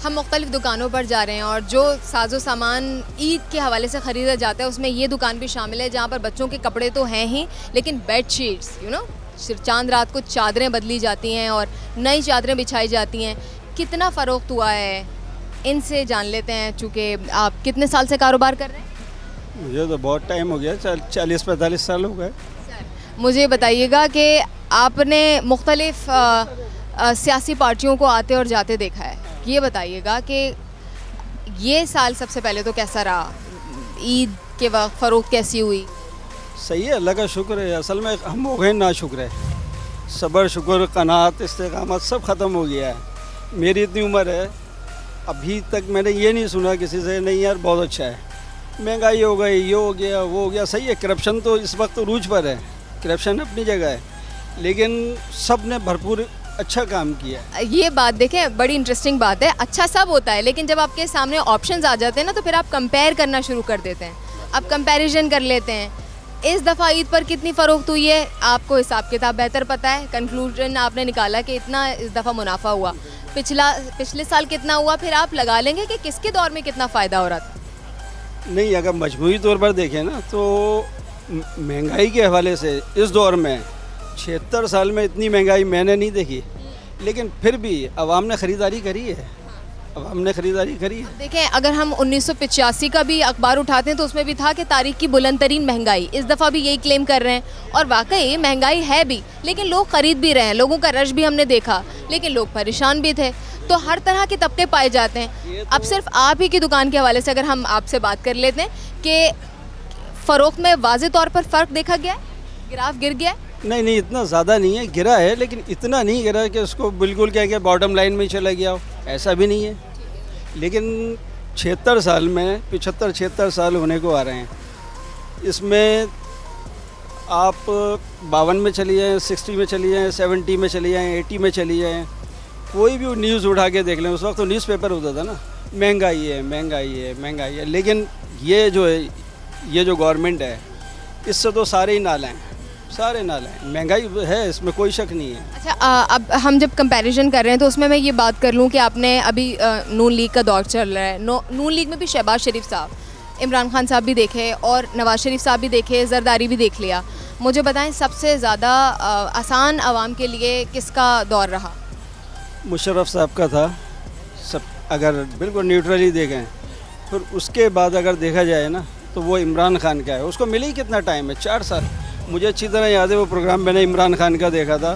हम मुख्तलिफ दुकानों पर जा रहे हैं और जो साजो सामान ईद के हवाले से ख़रीदा जाता है उसमें ये दुकान भी शामिल है जहाँ पर बच्चों के कपड़े तो हैं ही, लेकिन बेड शीट्स सिर्फ चांद रात को चादरें बदली जाती हैं और नई चादरें बिछाई जाती हैं। कितना फ़रोख्त हुआ है इनसे जान लेते हैं, चूँकि आप कितने साल से कारोबार कर रहे हैं? मुझे तो बहुत टाइम हो गया, 40-45 साल हो गए। मुझे बताइएगा कि आपने मुख्तलिफ सियासी पार्टियों को आते और जाते देखा है, ये बताइएगा कि ये साल सबसे पहले तो कैसा रहा, ईद के वक्त फ़रोख्त कैसी हुई? सही है, अल्लाह का शुक्र है। असल में हम हो गए ना शुक्र है, सब्र शुक्र कनात इस्तिकामत सब ख़त्म हो गया है। मेरी इतनी उम्र है, अभी तक मैंने ये नहीं सुना किसी से नहीं यार बहुत अच्छा है, महंगाई हो गई, ये हो गया, वो हो गया। सही है, करप्शन तो इस वक्त रूज पर है, करप्शन अपनी जगह है, लेकिन सब ने भरपूर अच्छा काम किया। ये बात देखें, बड़ी इंटरेस्टिंग बात है। अच्छा सब होता है, लेकिन जब आपके सामने ऑप्शंस आ जाते हैं ना तो फिर आप कंपेयर करना शुरू कर देते हैं, आप कंपैरिजन कर लेते हैं। इस दफ़ा ईद पर कितनी फ़रोख्त हुई है, आपको हिसाब किताब बेहतर पता है, कंक्लूजन आपने निकाला कि इतना इस दफ़ा मुनाफा हुआ, पिछले साल कितना हुआ, फिर आप लगा लेंगे कि किसके दौर में कितना फ़ायदा हो रहा था। नहीं, अगर मजमूई तौर पर देखें ना तो महंगाई के हवाले से इस दौर में 76 साल में इतनी महंगाई मैंने नहीं देखी, लेकिन फिर भी अवाम ने ख़रीदारी करी है, अवाम ने ख़रीदारी करी है। देखें, अगर हम 1985 का भी अखबार उठाते हैं तो उसमें भी था कि तारीख की बुलंद तरीन महंगाई। इस दफ़ा भी यही क्लेम कर रहे हैं और वाकई महंगाई है भी, लेकिन लोग ख़रीद भी रहे हैं, लोगों का रश भी हमने देखा, लेकिन लोग परेशान भी थे। तो हर तरह के तबके पाए जाते हैं। अब सिर्फ आप ही की दुकान के हवाले से अगर हम आपसे बात कर लेते हैं कि फ़रोख्त में वाज़े तौर पर फ़र्क देखा गया है, ग्राफ गिर गया है? नहीं, इतना ज़्यादा नहीं है, गिरा है, लेकिन इतना नहीं गिरा कि उसको बिल्कुल क्या बॉटम लाइन में ही चला गया हो, ऐसा भी नहीं है। लेकिन 76 साल में 75-76 साल होने को आ रहे हैं, इसमें आप 52 में चली जाएँ, 60 में चली जाएँ, 70 में चली जाएँ, 80 में चली जाएँ, कोई भी न्यूज़ उठा के देख लें, उस वक्त तो न्यूज़पेपर होता था ना, महंगाई है, महंगाई है, महंगाई है। लेकिन ये जो गवर्नमेंट है, इससे तो सारे ही नाले हैं, सारे नाले हैं, महंगाई है, इसमें कोई शक नहीं है। अच्छा, अब हम जब कंपैरिजन कर रहे हैं तो उसमें मैं ये बात कर लूँ कि आपने अभी नून लीग का दौर चल रहा है, नून लीग में भी शहबाज शरीफ साहब, इमरान खान साहब भी देखे और नवाज शरीफ साहब भी देखे, जरदारी भी देख लिया। मुझे बताएं सबसे ज़्यादा आसान आवाम के लिए किसका दौर रहा? मुशर्रफ साहब का था, सब अगर बिल्कुल न्यूट्रली देखें। फिर उसके बाद अगर देखा जाए ना तो वो इमरान खान का है। उसको मिले ही कितना टाइम है, 4 साल। मुझे अच्छी तरह याद है वो प्रोग्राम मैंने इमरान खान का देखा था,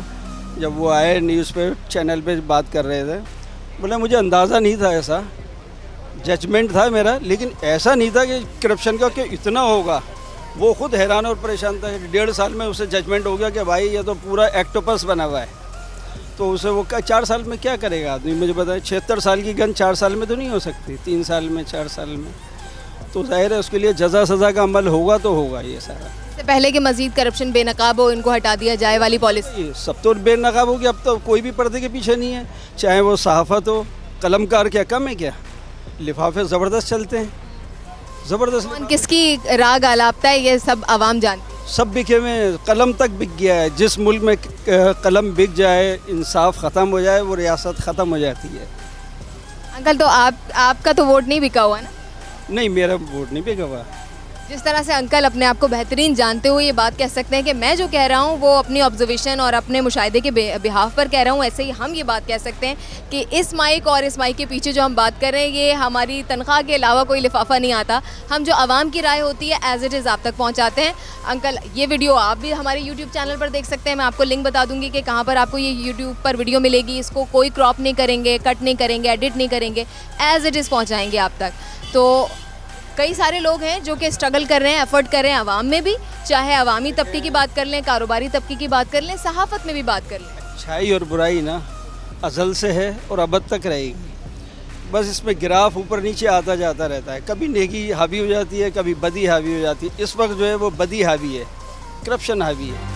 जब वो आए न्यूज़ पे चैनल पे बात कर रहे थे। बोले मुझे अंदाज़ा नहीं था, ऐसा जजमेंट था मेरा, लेकिन ऐसा नहीं था कि करप्शन का कि इतना होगा। वो खुद हैरान और परेशान था। 1.5 साल में उसे जजमेंट हो गया कि भाई ये तो पूरा एक्टोपस बना हुआ है। तो उसे वो 4 साल में क्या करेगा आदमी, मुझे बताए। 76 साल की गन 4 साल में तो नहीं हो सकती, 3 साल में, 4 साल में। तो जाहिर है उसके लिए जज़ा सज़ा का अमल होगा तो होगा ये सारा। इससे पहले कि मजीद करप्शन बेनकाब हो, इनको हटा दिया जाए वाली पॉलिसी। ये सब तो बेनकाब हो गया, अब तो कोई भी पर्दे के पीछे नहीं है, चाहे वो सहाफ़त हो, कलमकार क्या कम है क्या? लिफाफे ज़बरदस्त चलते हैं, ज़बरदस्त। कौन किसकी राग आलापता है ये सब आवाम जानती है। सब बिके हुए, कलम तक बिक गया है। जिस मुल्क में कलम बिक जाए, इंसाफ ख़त्म हो जाए, वो रियासत ख़त्म हो जाती है। अंकल, तो आपका तो वोट नहीं बिका हुआ ना? नहीं, मेरा वोट नहीं बिका हुआ। जिस तरह से अंकल अपने आप को बेहतरीन जानते हुए ये बात कह सकते हैं कि मैं जो कह रहा हूँ वो अपनी ऑब्जर्वेशन और अपने मुशाहिदे के बिहाफ पर कह रहा हूँ, ऐसे ही हम ये बात कह सकते हैं कि इस माइक और इस माइक के पीछे जो हम बात कर रहे हैं ये हमारी तनख्वाह के अलावा कोई लिफाफा नहीं आता। हम जो आवाम की राय होती है एज इट इज़ आप तक पहुँचाते हैं। अंकल, ये वीडियो आप भी हमारे यूट्यूब चैनल पर देख सकते हैं, मैं आपको लिंक बता दूँगी कि कहाँ पर आपको ये यूट्यूब पर वीडियो मिलेगी। इसको कोई क्रॉप नहीं करेंगे, कट नहीं करेंगे, एडिट नहीं करेंगे, एज इट इज़ पहुँचाएँगे आप तक। तो कई सारे लोग हैं जो कि स्ट्रगल कर रहे हैं, एफर्ट कर रहे हैं आवाम में भी, चाहे अवामी तबके की बात कर लें, कारोबारी तबके की बात कर लें, सहाफ़त में भी बात कर लें। अच्छाई और बुराई ना अज़ल से है और अब तक रहेगी। बस इसमें गिराफ ऊपर नीचे आता जाता रहता है, कभी नेकी हावी हो जाती है, कभी बदी हावी हो जाती है। इस वक्त जो है वो बदी हावी है, करप्शन हावी है।